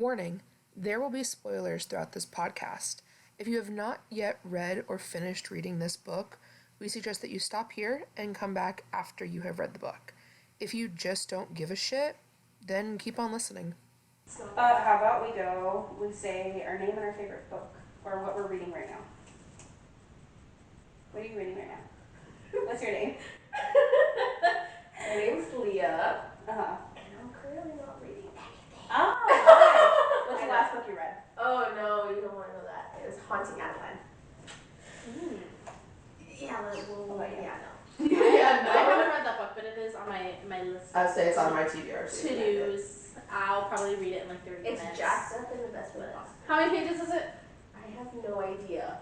Warning, there will be spoilers throughout this podcast. If you have not yet read or finished reading this book, we suggest that you stop here and come back after you have read the book. If you just don't give a shit, then keep on listening. How about we say our name and our favorite book, or what we're reading right now. What are you reading right now? What's your name? My name's Leah. Uh-huh. And I'm currently not reading anything. Oh, why? What's the last book you read? Oh no, you don't want to know that. It was Haunting Adeline. Yeah, I haven't read that book, but it is on my list. I'd say it's on my TBR. To-dos. I'll probably read it in like 30 minutes. It's jacked up in the best way possible. How many pages is it? I have no idea.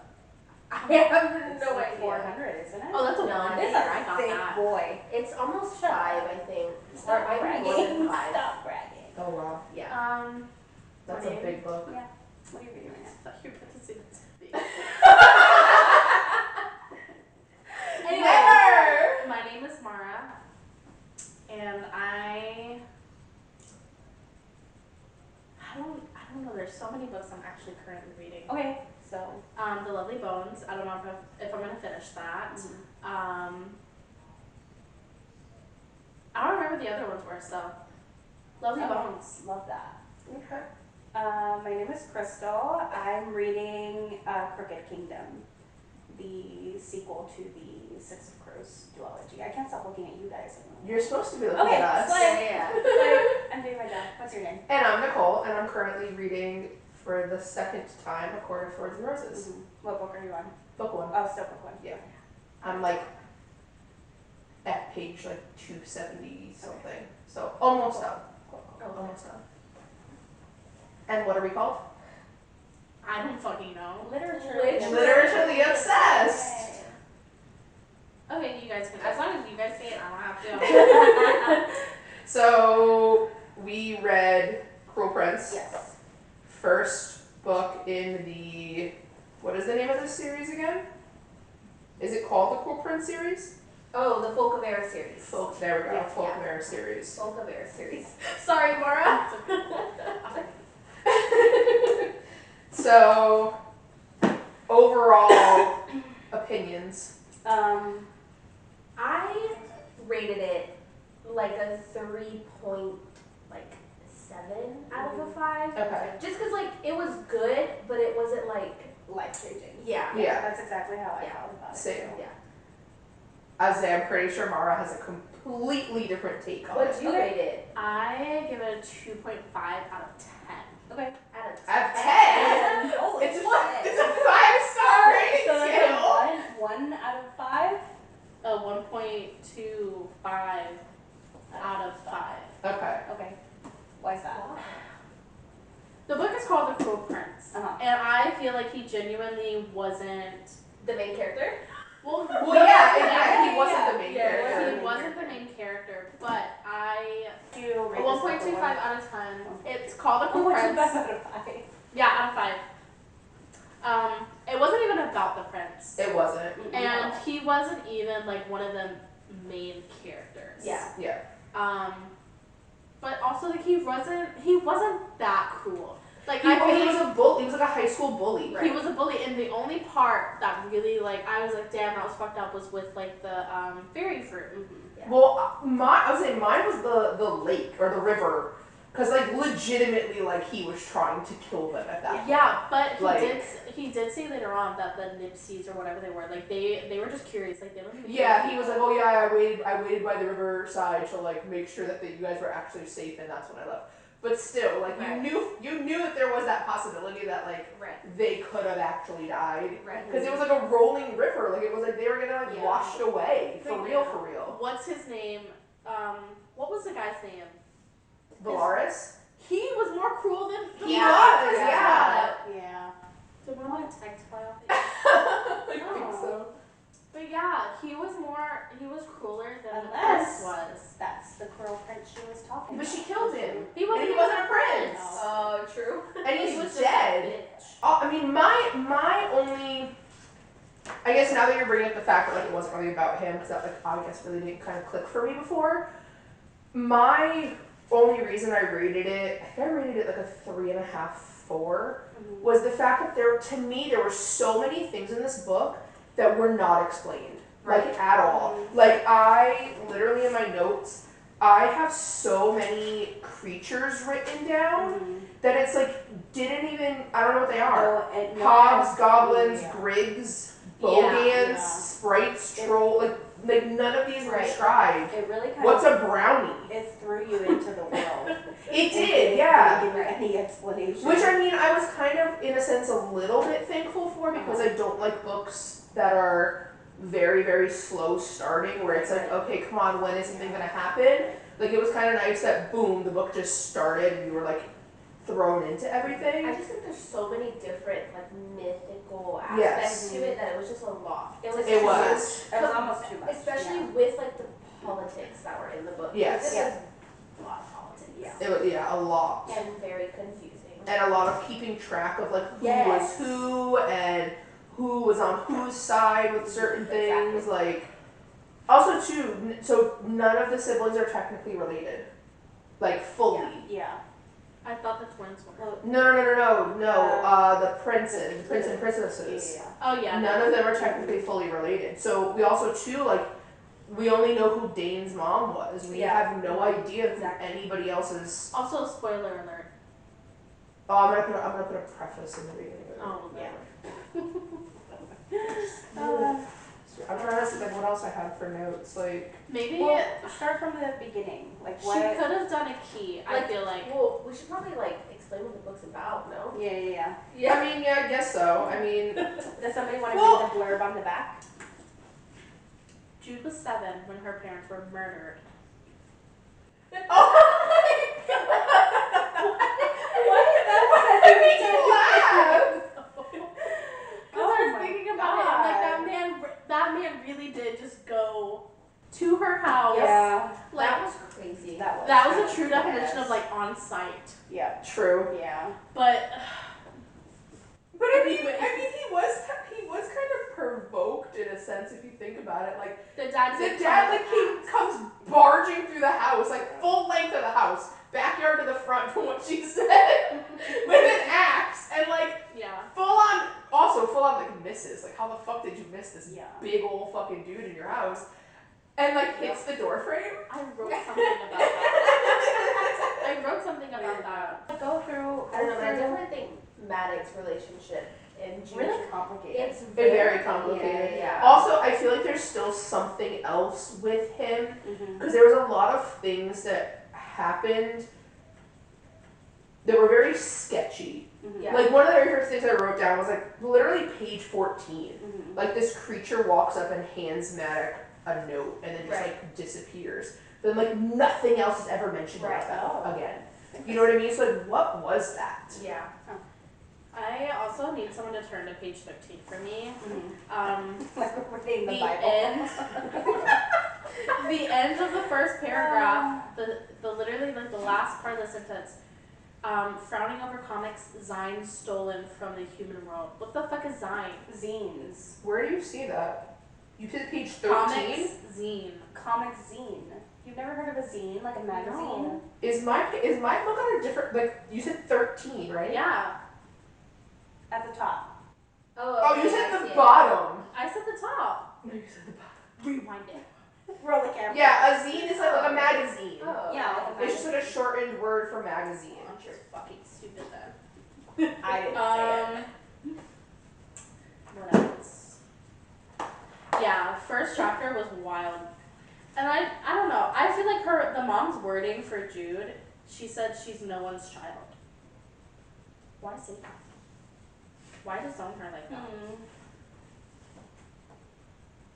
I have no like idea. 400, isn't it? Oh, that's a No, lot. It's I a got big that. boy. It's almost Shut 5, up. I think. Stop Or maybe more than bragging. 5. Stop bragging. Oh wow, Yeah. that's my a name? big book. Yeah. What are you reading right now? I thought you were about to say that's big. Never! My name is Mara, and I don't know. There's so many books I'm actually currently reading. Okay, so. The Lovely Bones. I don't know if I'm gonna finish that. I don't remember the other ones were, so Lovely Bones. Love that. Okay. My name is Crystal. I'm reading Crooked Kingdom, the sequel to the Six of Crows duology. I can't stop looking at you guys. You're supposed to be looking Okay, at us. Yeah. Sorry, I'm doing my job. What's your name? And I'm Nicole, and I'm currently reading for the second time A Court of Thorns and Roses. What book are you on? Book 1. Oh, still book 1. Yeah. I'm like at page like 270 something. So almost done. Almost done. And what are we called? I don't fucking know. Literature. Literally obsessed. Okay, you guys can. As long as you guys say it, I don't have to. So we read Cruel Prince. Yes. First book in the, what is the name of this series again? Is it called the Cruel Prince series? Oh, the Folk of Air series. There we go, Yeah, Folk yeah. of Air series. Folk of Air series. Sorry, Mara. So, overall opinions. I rated it like a 3.7 out of a 5. Okay. Just because, like, it was good, but it wasn't like, Life-changing. yeah. Yeah. That's exactly how I Yeah. felt about it. Same. Yeah. As I'm pretty sure Mara has a completely different take on What it. did you rate it? I give it a 2.5 out of 10. Okay. Out of 10. Out of 10? Holy It's shit. it's a 5-star rating So that's scale. a 1 out of 5? A 1.25 out of 5. Okay. Okay. Why is that? The book is called The Cruel Prince, Uh-huh. and I feel like he genuinely wasn't. The main character? Well, Well, yeah, he wasn't the main He character. wasn't the main character, but I You a rate this book a 1.25 one? out of 10. It's called The Cruel 1.25 Prince. out of 5. Yeah, out of 5. It wasn't even about the prince, It wasn't. and he wasn't even like one of the main characters. Yeah. Yeah. But also like he wasn't that cruel. Like He I feel was like a bully. He was like a high school bully. he was a bully, and the only part that really like I was like, damn, that was fucked up was with like the fairy fruit. Yeah. Well, I would say mine was the lake or the river, because like legitimately like he was trying to kill them at that point. Yeah, but he Like- did say later on that the Nipsies or whatever they were, like they were just curious, like they don't even Yeah, he was like, oh yeah, I waited by the riverside to like make sure that you guys were actually safe, and that's when I left. But still, like Right. you knew that there was that possibility that like Right. they could have actually died, Right. because it was like a rolling river, like it was like they were getting like Yeah. washed away for Like, real, for real. What's his name? What was the guy's name? Valaris? He was more cruel than He Yeah. was, Yeah. Yeah. Do we want to text file? I think so. But yeah, he was crueler than the Unless- prince was. That's the Cruel Prince she was talking But about. she killed him. He wasn't And he even wasn't a prince. Oh, true. And He he's was dead. just a bitch. I mean, my only, I guess now that you're bringing up the fact that like it wasn't really about him, because that like I guess really didn't kind of click for me before. My only reason I rated it, I think I rated it like a 3.5, 4, was the fact that to me, there were so many things in this book that were not explained, like at all. Like I, literally in my notes, I have so many creatures written down that it's like, didn't even, I don't know what they are. Hogs, goblins, grigs, bogans, Yeah. sprites, troll, like none of these were Right. described. It really kind What's of a brownie? it threw you into the world. It It did, yeah. didn't give you any explanation. Which I mean, I was kind of, in a sense, a little bit thankful for because I don't like books that are very, very slow starting where it's like, okay, come on, when is something gonna happen? Like it was kind of nice that boom, the book just started and you were like thrown into everything. I just think there's so many different like mythical Yes. aspects to it that it was just a lot. It was It too was. It was almost too much. especially with like the politics that were in the book. Yes. It was a lot of politics. Yeah. It was, yeah, a lot. And very confusing. And a lot of keeping track of like who Yes. was who and who was on whose side with certain things. Like, also too, so none of the siblings are technically related, like fully. Yeah. I thought the twins were. No. The prince and Yeah. princesses. Oh yeah. None of them are technically fully related. So we also too like we only know who Dane's mom was. We Yeah. have no idea who Exactly. anybody else's. Also, spoiler alert. Oh, I'm gonna put a preface in the beginning. Of it. Oh Yeah. I'm trying to see like what else I had for notes. Like Maybe Well, start from the beginning. Like she what? could have done a key. I Like, feel like. Well, we should probably like explain what the book's about, no? Yeah. I mean, yeah, I guess so. I mean, Does somebody want to Well- read the blurb on the back? Jude was 7 when her parents were murdered. Because I was thinking about it, and like that man really did just go to her house. Yeah. Like That was crazy. that was a true definition of like on site. Yeah. true. Yeah. But But I mean, he was kind of provoked in a sense if you think about it. Like the dad the did dad, come like he comes barging through the house, like full length of the house, backyard to the front, from what she said, with an axe and like Yeah. full on like misses. Like how the fuck did you miss this Yeah. big old fucking dude in your house? And like hits the door frame. I wrote something about that. I wrote something about that. Go through. I don't know, but I definitely think Maddox's relationship and Jude's Really complicated. It's Very complicated. Yeah. Also, I feel like there's still something else with him Mhm. because there was a lot of things that happened that were very sketchy. Mhm. Yeah. Like one of the very first things I wrote down was like literally page 14. Mhm. Like this creature walks up and hands Maddox a note and then just Right. like disappears. Then like nothing else is ever mentioned Right. about that Oh. again. You know what I mean? So like what was that? Yeah. I also need someone to turn to page 15 for me. Mhm. Like we're reading the The Bible. end. The end of the first paragraph, the literally like the last part of the sentence. Frowning over comics, Zine stolen from the human world. What the fuck is Zine? Zines. Where do you see that? You said page 13? Comics zine. Comic zine. You've never heard of a zine, like a magazine? No. Is my book on a different, like you said 13, right? Yeah, At the top. Oh, you okay, said I see the it. bottom. I said the top. No, you said the bottom. Rewind it. Roll the camera. Yeah, a zine is like a magazine. Oh. Yeah, like a It's just like a shortened word for magazine. You're fucking stupid then. I didn't say it. What else? Yeah, first chapter was wild. And I don't know. I feel like the mom's wording for Jude, she said she's no one's child. Why say that? Why disown her like that?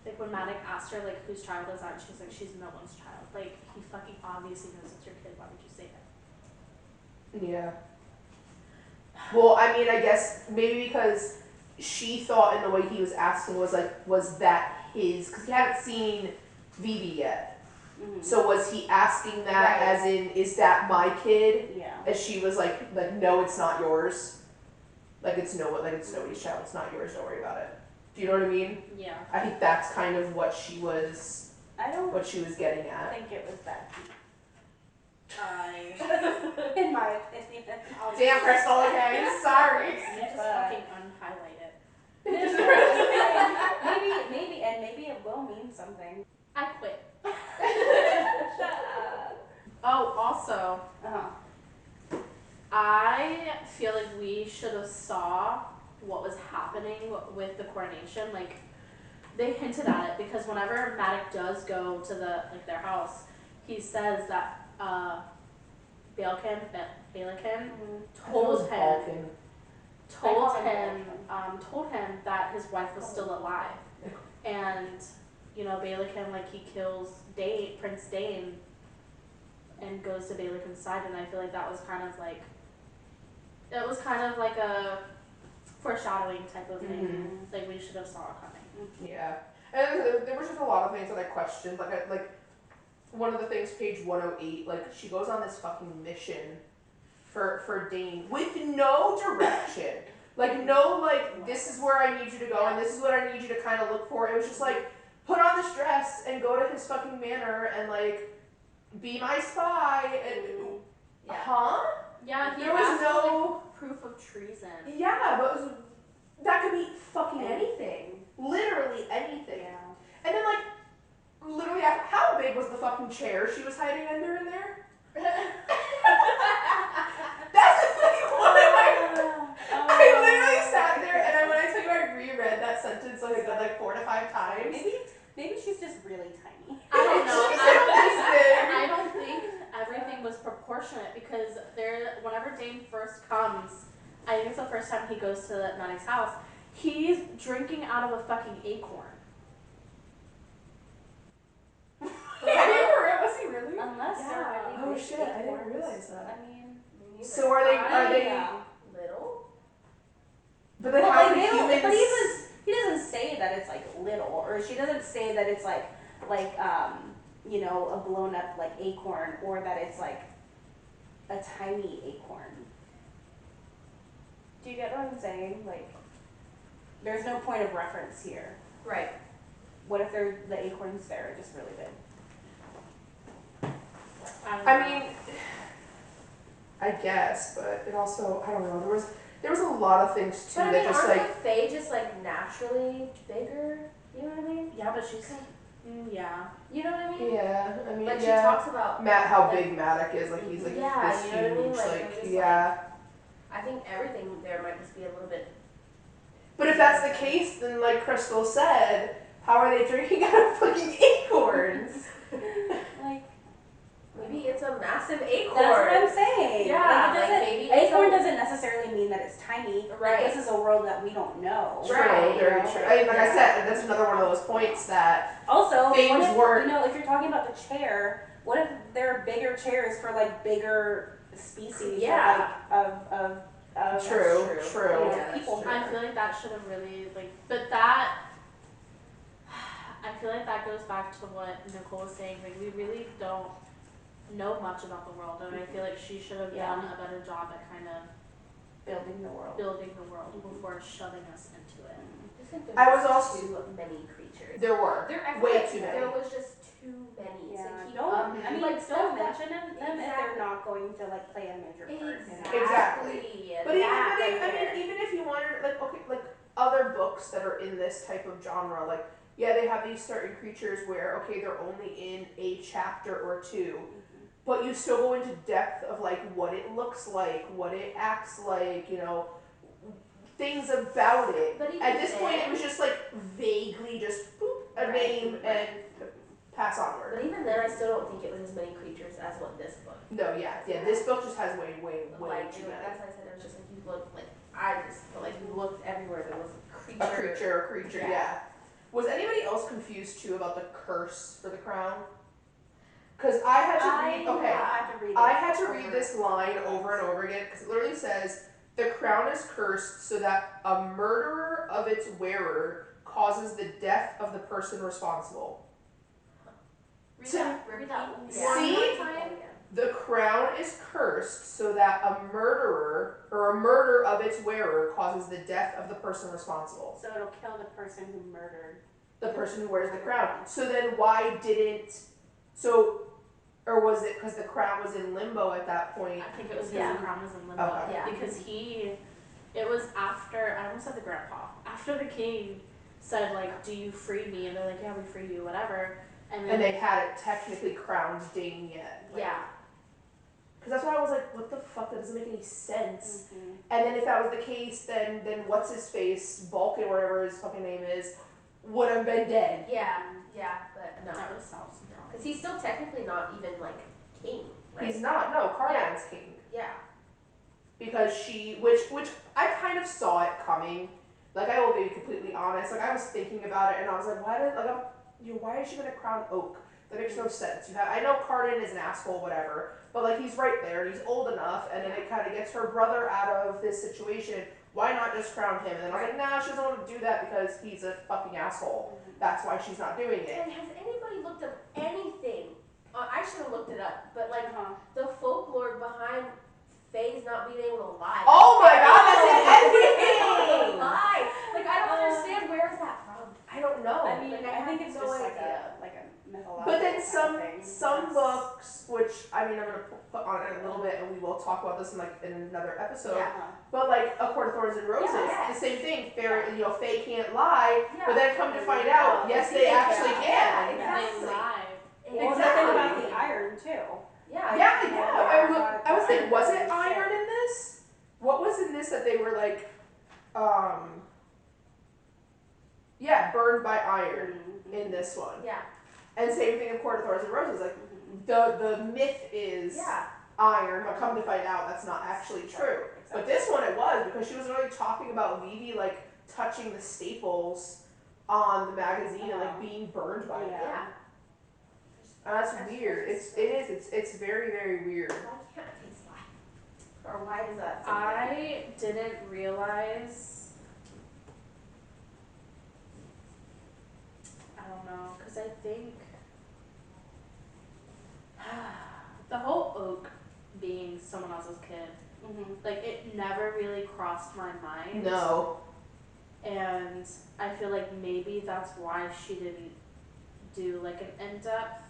Like when Maddox asked her like whose child is that, she's like, she's no one's child. Like he fucking obviously knows it's your kid. Why would you say that? Yeah. Well, I mean, I guess maybe because she thought in the way he was asking was like, was that his? Because he hadn't seen Vivi yet. Mhm. So was he asking that Right. as in, is that my kid? Yeah. And she was like, no, it's not yours. Like it's nobody's child. It's not yours. Don't worry about it. Do you know what I mean? Yeah. I think that's kind of what she was I don't getting at. think it was that deep. In my opinion. Damn, Crystal, okay, sorry. You just But- fucking unhighlight it. Maybe it will mean something. I quit. Shut up. Oh, also, Uh-huh. I feel like we should have saw what was happening with the coronation. Like, they hinted at it because whenever Maddox does go to their house, he says that Balekin told him told him that his wife was still alive, and Balekin, like, he kills Prince Dane and goes to Balekin's side, and I feel like that was kind of like a foreshadowing type of thing. Like, we should have saw it coming. Yeah, and there was just a lot of things that I questioned. Like one of the things, page 108, like she goes on this fucking mission for Dane with no direction. Like no, like this is where I need you to go and this is what I need you to kind of look for. It was just like put on this dress and go to his fucking manor and like be my spy and huh? Yeah, he There was asked no- for, like, proof of treason. Yeah, but that could be fucking anything. Literally anything. Yeah. And then like literally how big was the fucking chair she was hiding under in there? That's like what I literally sat there and when I tell you I reread that sentence like a good like 4 to 5 times. Maybe she's just really tiny. I don't know. She's like I don't think everything was proportionate because whenever Dane first comes, I think it's the first time he goes to Maddox's house, he's drinking out of a fucking acorn. Was he really? Unless they're really Oh big shit, I didn't acorns. realize that. I mean, So are they Little? but then But how like, do humans but he doesn't say that it's like little, or she doesn't say that it's like a blown up like acorn, or that it's like a tiny acorn. Do you get what I'm saying? Like, there's no point of reference here. Right. What if the acorns there are just really big? I mean I guess, but it also I don't know, there was a lot of things too But I that mean, just aren't like the Fae just like naturally bigger? You know what I mean? Yeah, but she's yeah. You know what I mean? yeah, I mean Like she yeah. talks about Matt, how like, big Maddox is, like he's like Yeah, this you know what I mean? huge, Like, like I'm just yeah. I think everything there might just be a little bit. But if that's the case, then like Crystal said, how are they drinking out of fucking acorns? Like, Maybe it's a massive acorn. that's what I'm saying. Yeah, Like, like, maybe it's acorn a- doesn't necessarily mean that it's tiny. Right. Like, this is a world that we don't know. True, Right, very you know? true. I mean, like I Yeah. said, that's another one of those points that Also, Things what if, weren't- if you're talking about the chair, what if there are bigger chairs for like bigger species? Yeah. Of true, That's true. you know, Yeah, that's people. true. I feel like that should have really but that I feel like that goes back to what Nicole was saying. Like, we really don't know much about the world, and I feel like she should have done a better job at kind of building the world. building the world before shoving us into it. I think I there's was also- too many creatures. there were. I feel way like too many. There was just too many Yeah, to keep don't. up. I mean, like don't stuff that- mention them if Exactly. they're not going to like play a major part. in it. Exactly. But even, That but right I there. mean, even if you wanted, like, okay, like other books that are in this type of genre, like, yeah, they have these certain creatures where, okay, they're only in a chapter or two, but you still go into depth of like what it looks like, what it acts like, you know, things about it. But even At this point, then- it was just like vaguely just boop, a Right, name right. and pass onward. But even then, I still don't think it was as many creatures as what this book. No, yeah, this book just has way Like, too it, many. that's why I said it was just like you looked like I just felt like you looked everywhere. There was A creature, Yeah. yeah. Was anybody else confused too about the curse for the crown? Because I had to read. Okay, had to read it. I had to over read this line over and over again because it literally says the crown is cursed so that a murderer of its wearer causes the death of the person responsible. Read So- that. Read that. See? One more time. The crown is cursed so that a murderer or a murder of its wearer causes the death of the person responsible. So it'll kill the person who murdered. The person who wears the crown. crown. So then why didn't Or was it because the crown was in limbo at that point? I think it was because Yeah. the crown was in limbo. Okay. Yeah. Because it was after, I almost said the grandpa, after the king said, like, do you free me? And they're like, yeah, we free you, whatever. And then, And they hadn't technically crowned Ding yet. Yeah. Because that's why I was like, what the fuck? That doesn't make any sense. Mhm. And then if that was the case, then what's his face, Vulcan, whatever his fucking name is, would have been dead. Yeah, but no. that would solve some problems. Because he's still technically not even, like, king, right? He's not. No, Cardan's king. Yeah. Because which I kind of saw it coming. Like, I will be completely honest. Like, I was thinking about it, and I was like, why is she gonna crown Oak? That makes no sense. I know Cardan is an asshole, whatever, but like he's right there, and he's old enough, and then it kind of gets her brother out of this situation. Why not just crown him? And then I was like, nah, she doesn't want to do that because he's a fucking asshole. That's why she's not doing it. And has anybody looked up anything? I should have looked it up, but like Uh-huh. the folklore behind Faye's not being able to lie. Oh my god, that's in everything! Lie. Like I don't understand where is that from. I don't know. I mean, Like, I think have it's no just idea. like a mythological But then kind of thing. some That's- books, which I mean I'm gonna put on it in a little bit, and we will talk about this in another episode. Yeah. Uh-huh. But like A Court of Thorns and Roses, Yeah. the same thing. Faye can't lie, Yeah. but then come to find out, yes, they actually can. Yeah, They exactly. lied. Well, the thing about the iron too. Yeah. Yeah. I was thinking, was it Shit. iron in this? What was in this that they were like, yeah, burned by iron Mhm. in this one? Yeah. And same thing in Court of Thorns and Roses. Like Mhm. the myth is Yeah. iron, but come to find out that's not actually true. But this one it was, because she was really talking about Vivi like touching the staples on the magazine and like being burned by it. Yeah. That's weird. It's very, very weird. Why can't things lie? Or why is that? something? I didn't realize. I don't know, because I think the whole Oak being someone else's kid, Mhm. like it never really crossed my mind. No. And I feel like maybe that's why she didn't do like an in-depth.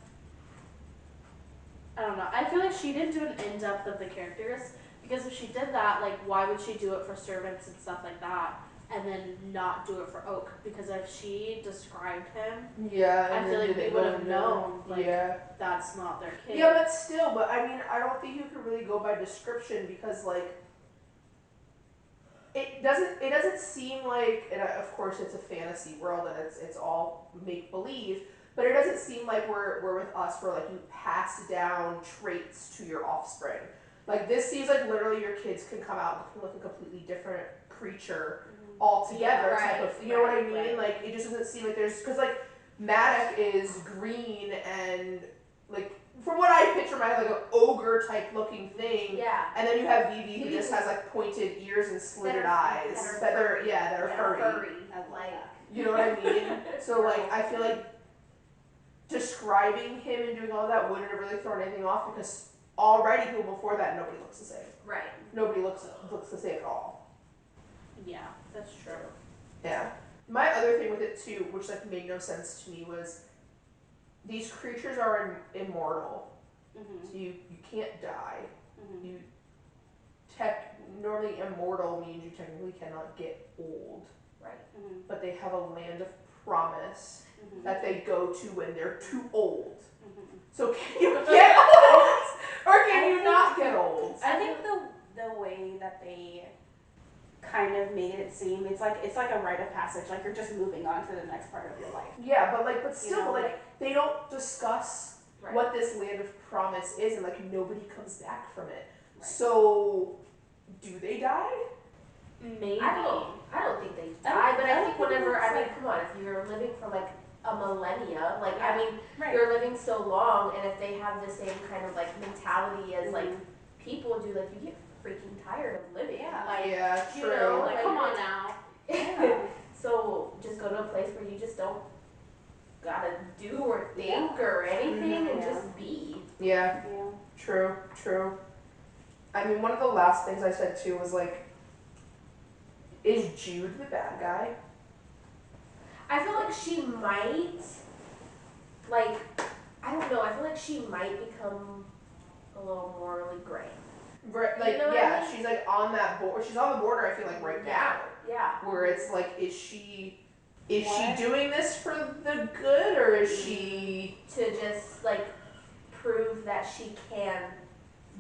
I don't know. I feel like she didn't do an in-depth of the characters, because if she did that, like why would she do it for servants and stuff like that and then not do it for Oak? Because if she described him, Yeah. I and feel then like did we it would go have into- known like Yeah. that's not their kid. Yeah, but still, I mean, I don't think you can really go by description, because like it doesn't seem like, and of course it's a fantasy world and it's all make believe, but it doesn't seem like we're with us where like you pass down traits to your offspring. Like this seems like literally your kids can come out looking like a completely different creature altogether, Yeah, type right, of, you know what I right, mean? right. Like it just doesn't seem like there's, because like Maddox is green and like from what I picture Maddox like an ogre type looking thing, Yeah. and then you have Vivi who just has like pointed ears and slitted eyes that are furry. I love Like. that. You know what I mean? So like I feel like describing him and doing all that wouldn't have really thrown anything off, because already people before that nobody looks the same. Right. Nobody looks the same at all. Yeah, that's true. Yeah. My other thing with it too, which like made no sense to me, was these creatures are immortal. Mhm. So you can't die. Mhm. You normally immortal means you technically cannot get old, Right. Mhm. but they have a land of promise Mhm. that they go to when they're too old. Mhm. So can you get old, or can you not get old? I think the way that they kind of made it seem, it's like a rite of passage, like you're just moving on to the next part of your life. Yeah, but still, You know, like they don't discuss Right. what this land of promise is, and like nobody comes back from it. Right. So, do they die? Maybe. I don't think they I die, don't- but I I don't think think whenever, it's I mean, like- come on, if you're living for like a millennia, like, Yeah. I mean, Right. you're living so long, and if they have the same kind of like mentality as like Mhm. people do, like you get freaking tired of living. Yeah. Like, Yeah, you true. know, Like, come on now. Yeah. so just go to a place where you just don't gotta do or think or anything and Yeah. just be. Yeah, Yeah. true. I mean, one of the last things I said too was like, is Jude the bad guy? I feel like she might, like, I don't know. I feel like she might become a little morally gray. Right, like, You know what I yeah, mean? she's like on that border. She's on the border, I feel like, right now. Yeah. Where it's like, is she What? doing this for the good, or is she? To just like prove that she can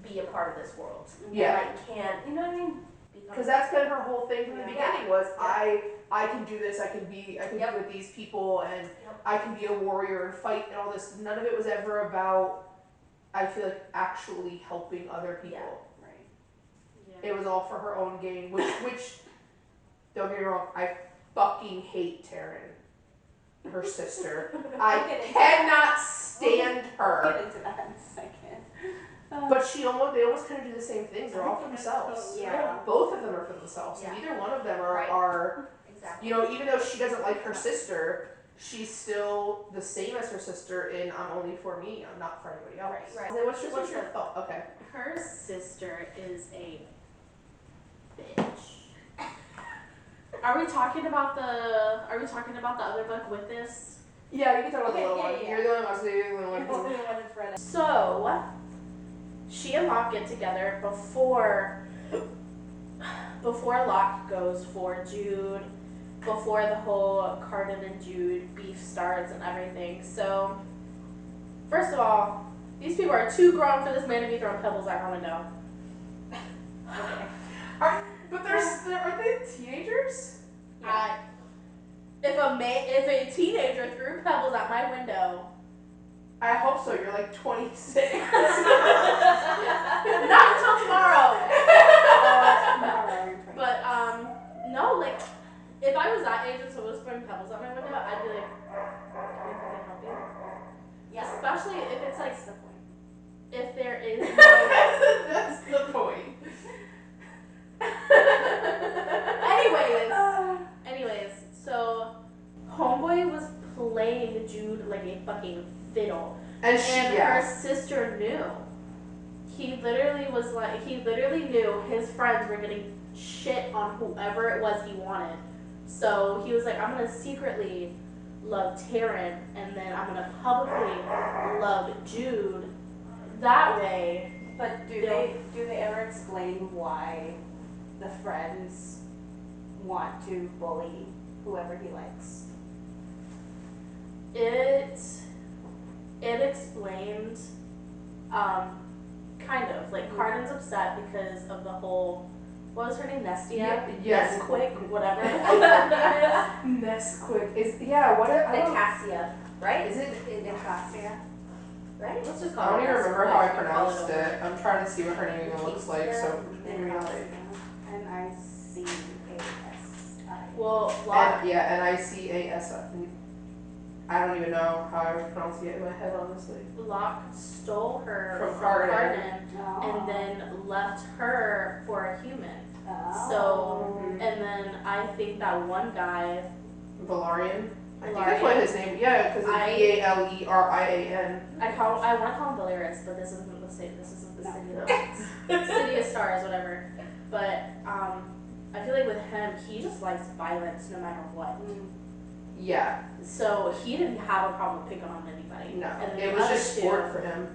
be a part of this world. Yeah. Like can, you know what I mean? Because that's been her whole thing from the Yeah. beginning was Yeah. I can do this. I can be Yep. with these people, and Yep. I can be a warrior and fight and all this. None of it was ever about. I feel like actually helping other people. Yeah. Right. Yeah. It was all for her own gain, which don't get me wrong, I fucking hate Taryn, her sister. I We'll get into cannot stand We'll her. get into that in a second. But they almost kind of do the same things. They're all for themselves. Yeah. Both of them are for themselves. Yeah. Neither one of them Right. are, Exactly. you know, even though she doesn't like her sister, she's still the same as her sister in I'm only for me, I'm not for anybody else. Right. Then what's your thought? Okay. Her sister is a bitch. Are we talking about the other book with this? Yeah, you can talk about Okay, the little yeah, one. yeah. You're the only one, so you're the only You're the only one. one that's read it. So, she and Locke get together before Locke goes for Jude, before the whole Carden and Jude beef starts and everything. So, first of all, these people are too grown for this man to be throwing pebbles at her window. But aren't they teenagers? If a teenager threw pebbles at my window, I hope so. You're like 26. not until tomorrow. Tomorrow. But no, like if I was that age and someone was throwing pebbles at my window, I'd be like, can we fucking help you? Yeah. Especially if it's like That's the point. if there is no. That's the point. Anyways, so Homeboy was playing Jude like a fucking fiddle. And Her sister knew. He literally knew his friends were getting shit on whoever it was he wanted. So he was like, I'm gonna secretly love Taryn and then I'm gonna publicly love Jude. That way, But do they ever explain why the friends want to bully whoever he likes? it explained, kind of like Carden's upset because of the whole. What was her name? Nestia? Yes. Nesquik, whatever her name is. Nesquik is what? I don't. Cassia, right? Is it? Nicasia. Right? Let's just I call don't her even remember how I Nesquik and call pronounced over. it. I'm trying to see what her name even looks like. So. Nicasia. N-I-C-A-S-I. Well, Locke, Nicasa. I don't even know how I was pronouncing it in my head, honestly. Locke stole her From from Carden. Carden Oh. and then left her for a human. Oh. So, and then I think that one guy, Valarian. I think that's what his name. Yeah, because I- it's Valerian. I want to call him Valeris, but this isn't the city. This isn't the No. city. No. City of Stars, whatever. But I feel like with him, he just likes violence no matter what. Mm. Yeah. So he didn't have a problem picking on anybody. No. And then It the was other just two- sport for him.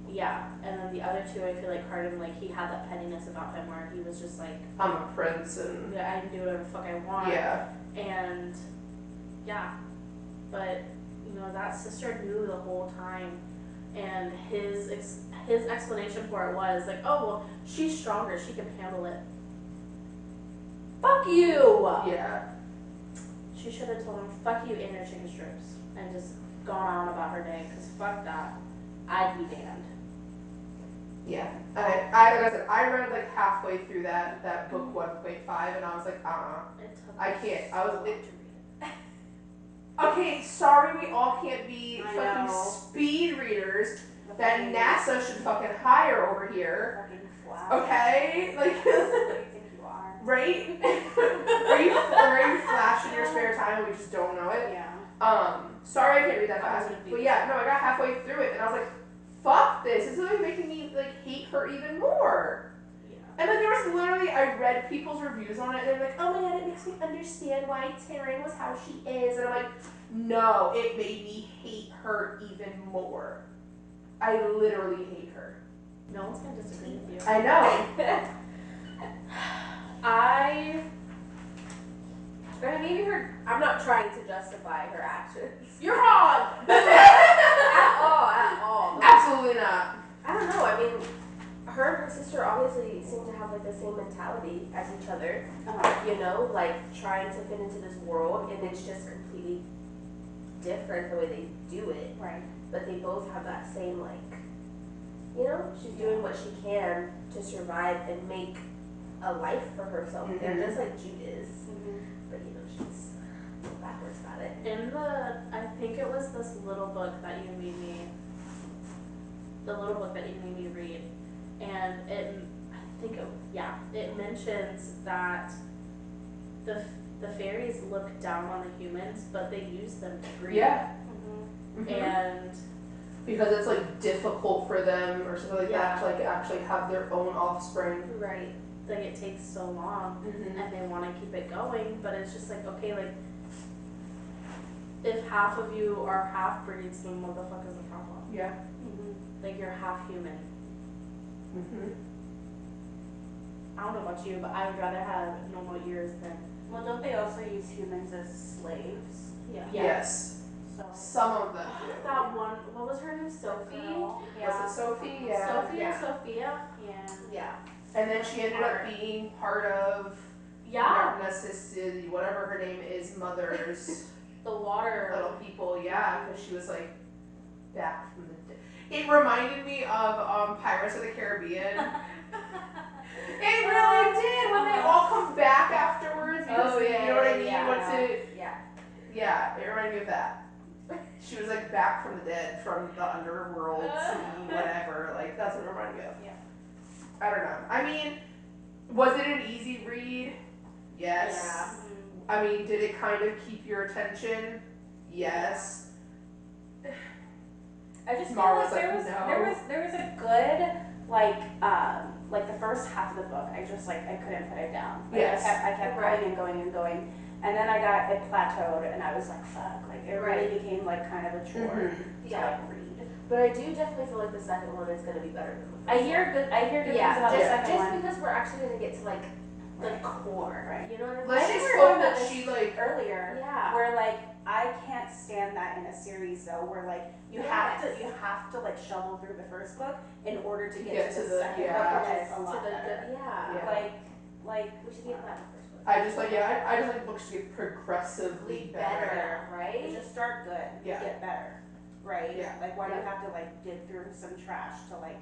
Yeah, and then the other two, I feel like Carden, like he had that pettiness about him where he was just like, I'm a prince and. yeah, I can do whatever the fuck I want. Yeah. And yeah, but you know that sister knew the whole time, and his explanation for it was like, oh well, she's stronger, she can handle it. Fuck you. Yeah. She should have told him, fuck you and your chicken strips, and just gone on about her day. Cause fuck that, I'd be damned. Yeah. Like I said, I read like halfway through that book 1.5, and I was like, It took I me can't. so I was- long to read it. Okay, sorry, we all can't be I fucking know. speed readers The that fucking- NASA should fucking hire over here. Fucking flash. Okay? Like, Who do you think you are? right? Are you Flash in your spare time and we just don't know it? Yeah. Sorry I can't read that I fast. wouldn't be. But yeah, no, I got halfway through it and I was like, fuck this. This is like making me like hate her even more. Yeah. And then there was literally, I read people's reviews on it, and they're like, oh my god, it makes me understand why Taryn was how she is. And I'm like, no, it made me hate her even more. I literally hate her. No one's gonna disagree with you. I know. Maybe I'm not trying to justify her actions. You're wrong! At all. Absolutely not. I don't know, I mean, her and her sister obviously seem to have like the same mentality as each other. You know, like trying to fit into this world, and it's just completely different the way they do it. Right. But they both have that same like, you know, she's doing what she can to survive and make a life for herself. Mhm. They're just like Jude is, but you know, she's backwards about it. In I think it was this little book that you made me, read, and it mentions that the fairies look down on the humans, but they use them to breed. Yeah. Mhm. And Because it's like difficult for them or something like that Yeah. to like actually have their own offspring. Right. like it takes so long, Mm-hmm. and they want to keep it going, but it's just like, okay, like if half of you are half breeds, then what the fuck is the problem? Yeah. Like you're half human. Mm-hmm. I don't know about you, but I would rather have normal ears than Well, don't they also use humans as slaves? yeah. Yes. So. Some of them do. That one, what was her name? Sophie. Girl. Was it Sophie? Yeah. Sophie Yeah. or Sophia? Yeah. Yeah. And then she ended up being part of Yeah. Narcissus, whatever her name is, Mother's The water. little people. Yeah, because she was like back from the dead. It reminded me of Pirates of the Caribbean. It really did when they all come back afterwards. Because you know what I mean? Yeah, it reminded me of that. She was like back from the dead, from the underworld, sea, whatever. Like that's what it reminded me of. Yeah. I don't know. I mean, was it an easy read? Yes. Yeah. I mean, did it kind of keep your attention? Yes. I just feel Mara was like like, no. there was a good like the first half of the book. I just like I couldn't put it down. Like, Yes. I kept going and going and going, and then it plateaued, and I was like, fuck. Like it really became like kind of a chore Mhm. to like read. But I do definitely feel like the second one is gonna be better than the first I one. hear good things Yeah, about the just second just one. because we're actually gonna get to like the core. Right. You know what I mean? Let's I think just we were hope talking that about she this like. earlier. Yeah. Where like I can't stand that in a series though, where like you have to like shovel through the first book in order to get to the second yeah. book, which is a To lot the better. Yeah. Like we should get that in the first one. I just like books to get progressively better. right? just start good, Yeah. get better, right? Yeah. Like why do you have to like dig through some trash to like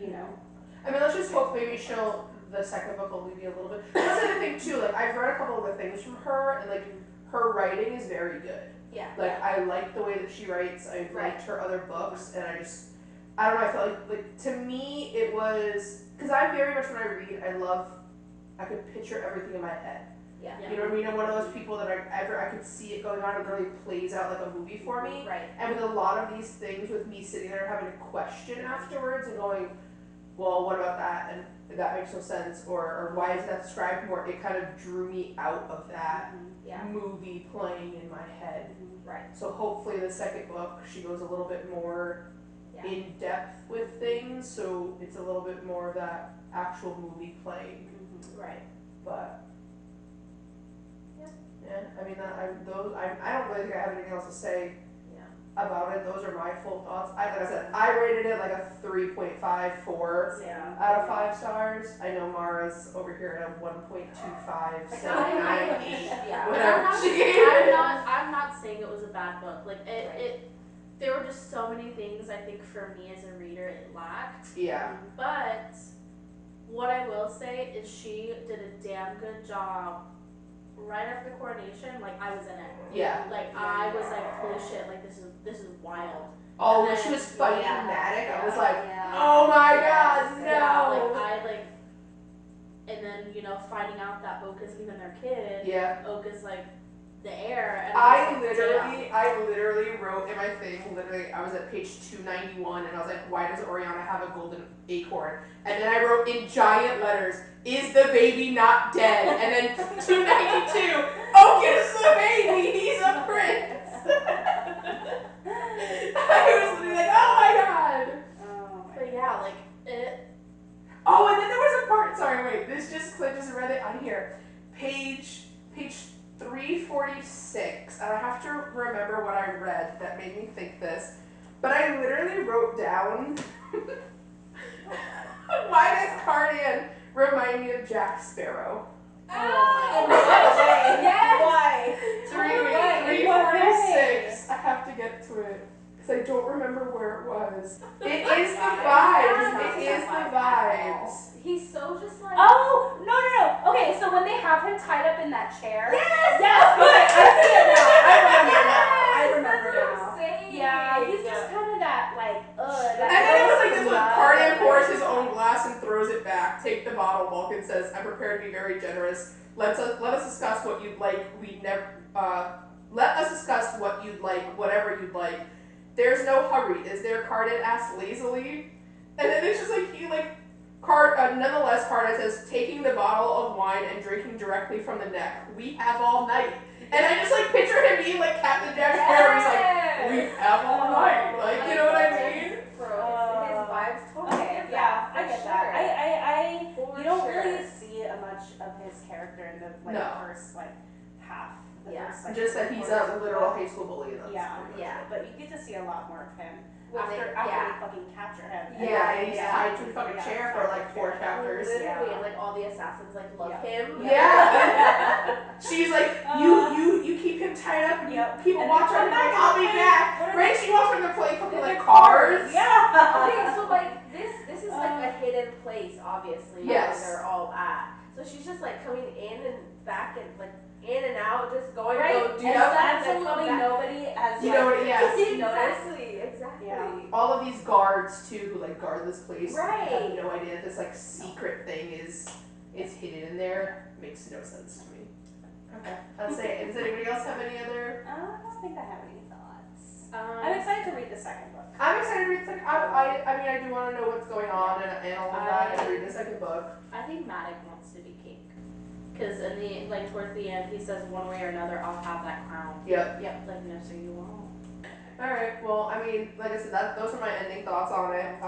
you know? I mean, let's just hope maybe the second book will leave you a little bit. That's the other thing too. Like I've read a couple of the things from her, and like her writing is very good. Yeah. Like I like the way that she writes. I've liked her other books, and I don't know. I felt like to me it was because I very much when I read, I could picture everything in my head. Yeah. You know what I mean? I'm one of those people that I could see it going on. It really plays out like a movie for me. Right. And with a lot of these things, with me sitting there having a question afterwards and going, well, what about that? And that makes no sense. Or why is that described more? It kind of drew me out of that Yeah. movie playing in my head. Right. So hopefully the second book, she goes a little bit more Yeah. in depth with things. So it's a little bit more of that actual movie playing. Right. But yeah, I mean, I don't really think I have anything else to say Yeah. about it. Those are my full thoughts. Like I said, I rated it like a 3.54 Yeah. out of 5 stars. I know Mara's over here at a 1.25, Like, 7.98, Yeah. whatever I'm she gave it. I'm not saying it was a bad book. Like there were just so many things I think for me as a reader it lacked. Yeah. But what I will say is she did a damn good job. Right after coronation, like I was in it. Yeah. Like I was like, holy shit, like this is wild. Oh, And when then- she was fighting yeah. Matic, I was like, Yeah. oh my Yes. god, Yeah, no. like and then finding out that Oka's even their kid. Yeah. Oka's like, the air. And I it was like, literally wrote in my thing, I was at page 291 and I was like, why does Oriana have a golden acorn? And then I wrote in giant letters, is the baby not dead? And then 292, Oaken's the baby, he's a prince. I was literally like, oh my god. But yeah, like it. Oh, and then there was a part, sorry, wait, Clint just read it on here. Page 346, and I have to remember what I read that made me think this, but I literally wrote down, why does Cardigan remind me of Jack Sparrow? Oh my god. Yes. Why? 346, I have to get to it, because I don't remember where it was. It is the vibes, it is the vibes. He's so just like. Oh, no. Okay, so when they have him tied up in that chair. Yes. Yes. Okay, I see it now. I remember That's what now. I'm saying. Yeah, he's just kind of that, like, And then it was like this when Cardigan pours his own glass and throws it back. Take the bottle. Vulcan says, "I'm prepared to be very generous. Let us discuss what you'd like. Let us discuss what you'd like. Whatever you'd like. There's no hurry, is there?" Cardigan asks lazily, and then it's just like he like. Nonetheless, Cardigan says, taking the bottle of wine and drinking directly from the neck. We have all night. And I just like picture him being like Captain Jack Sparrow. He's like, we have all night. Like, you know what I mean? Bro, his vibes totally. Okay, give yeah, that, I for get sure. that. For You don't sure. really see much of his character in the No. first half. Yeah. Just that he's a literal high school bully. That's Yeah, pretty much yeah. it. but you get to see a lot more of him When after they- they fucking capture him. Yeah, and he's Yeah. tied to a fucking chair for like 4 chapters. Literally, and like all the assassins like love him. Yeah. She's like, you keep him tied up and Yep. people And watch then him. come back I'll and be play- back. what are Right? they- She wants him to play fucking They're like cars. Yeah. Okay, so like this is like a hidden place, obviously. Yes. Where they're all at. So she's just like coming in and back and like in and out, just going Right. to go do And stuff, absolutely and then come nobody has You know what? Yeah. Exactly. Yeah. All of these guards too, who like guard this place, Right. have no idea that this like secret thing is hidden in there. Makes no sense to me. Okay, that's it. Does anybody else have any other? I don't think I have any thoughts. Um, I'm excited to read the second book. I'm excited to read the second. I mean, I do want to know what's going on and all of that, and read the second book. I think Maddox wants to be king. Because in the towards the end, he says one way or another, I'll have that crown. Yep. Like, no, so you won't. All right. Well, I mean, like I said, those are my ending thoughts on it.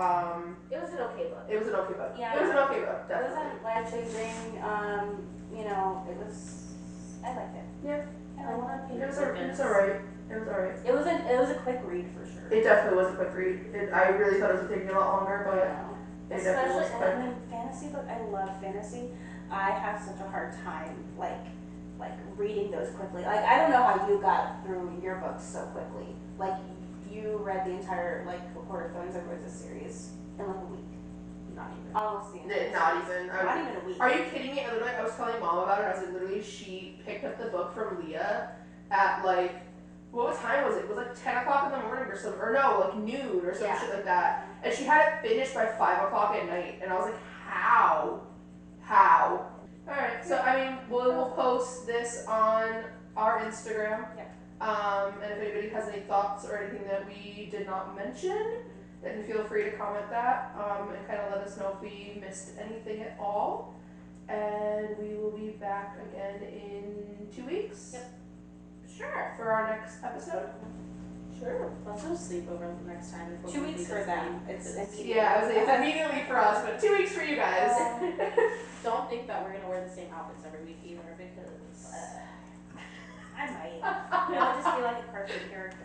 It was an okay book. It was an okay book. Yeah. It was an okay book, It definitely. wasn't life changing. It was. I liked it. Yeah. I liked it. It was alright. It was alright. It was a quick read for sure. It definitely was a quick read. I really thought it was taking a lot longer, but it definitely was Especially, quick. I mean, fantasy book. I love fantasy. I have such a hard time like reading those quickly. Like I don't know how you got through your books so quickly. Like you read the entire Court of Thorns and Roses series in like a week. Not even. Almost the entire Not series. even. Not even a week. Are you kidding me? I was telling Mom about it. I was like, literally, she picked up the book from Leah at what time was it? It was like 10 o'clock in the morning or something, or no, like noon or some shit like that. And she had it finished by 5 o'clock at night. And I was like, how? Alright, so I mean, we'll post this on our Instagram. And if anybody has any thoughts or anything that we did not mention, then feel free to comment that and kind of let us know if we missed anything at all. And we will be back again in 2 weeks. Yep. Sure. For our next episode. Sure. Let's go sleep over the next time. Before 2 we weeks do for this them. thing. It's Yeah, it's immediately for us, but 2 weeks for you guys. Don't think that we're gonna wear the same outfits every week either, because I might. I'll just be like a cartoon character.